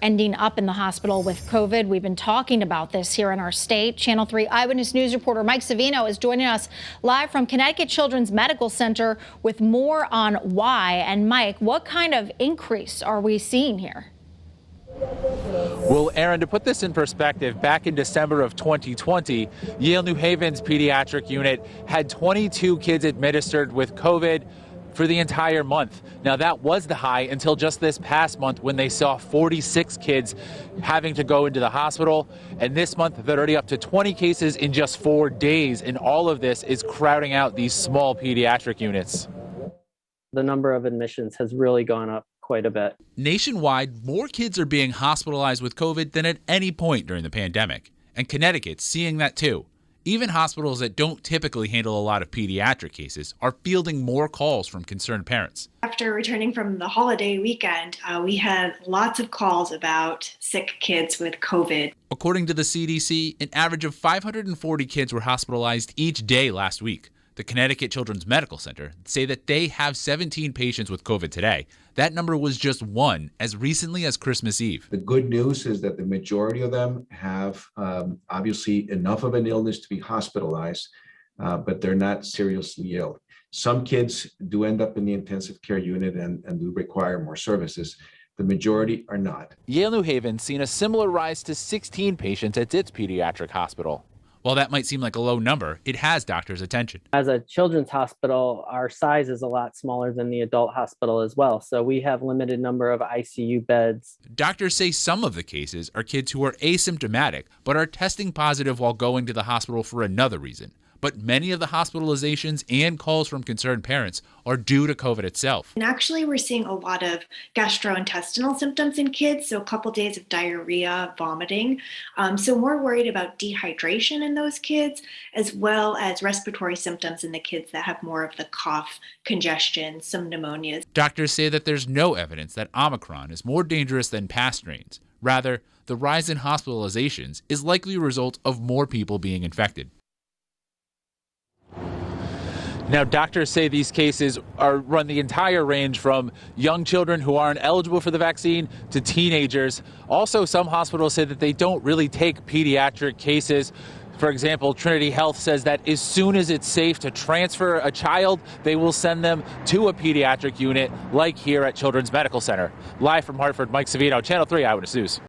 Ending up in the hospital with COVID. We've been talking about this here in our state. Channel 3 Eyewitness News reporter Mike Savino is joining us live from Connecticut Children's Medical Center with more on why. And Mike, what kind of increase are we seeing here? Well, Aaron, to put this in perspective, back in December of 2020, Yale New Haven's pediatric unit had 22 kids administered with COVID for the entire month. Now, that was the high until just this past month when they saw 46 kids having to go into the hospital. And this month, they're already up to 20 cases in just 4 days. And all of this is crowding out these small pediatric units. The number of admissions has really gone up quite a bit. Nationwide, more kids are being hospitalized with COVID than at any point during the pandemic. And Connecticut's seeing that too. Even hospitals that don't typically handle a lot of pediatric cases are fielding more calls from concerned parents. After returning from the holiday weekend, we had lots of calls about sick kids with COVID. According to the CDC, an average of 540 kids were hospitalized each day last week. The Connecticut Children's Medical Center say that they have 17 patients with COVID today. That number was just one as recently as Christmas Eve. The good news is that the majority of them have obviously enough of an illness to be hospitalized, but they're not seriously ill. Some kids do end up in the intensive care unit and do require more services. The majority are not. Yale New Haven's seen a similar rise to 16 patients at its pediatric hospital. While that might seem like a low number, it has doctors' attention. As a children's hospital, our size is a lot smaller than the adult hospital as well. So we have limited number of ICU beds. Doctors say some of the cases are kids who are asymptomatic, but are testing positive while going to the hospital for another reason. But many of the hospitalizations and calls from concerned parents are due to COVID itself. And actually, we're seeing a lot of gastrointestinal symptoms in kids, so a couple days of diarrhea, vomiting. So we're worried about dehydration in those kids, as well as respiratory symptoms in the kids that have more of the cough, congestion, some pneumonias. Doctors say that there's no evidence that Omicron is more dangerous than past strains. Rather, the rise in hospitalizations is likely a result of more people being infected. Now, doctors say these cases run the entire range from young children who aren't eligible for the vaccine to teenagers. Also, some hospitals say that they don't really take pediatric cases. For example, Trinity Health says that as soon as it's safe to transfer a child, they will send them to a pediatric unit like here at Children's Medical Center. Live from Hartford, Mike Savino, Channel 3 Eyewitness News.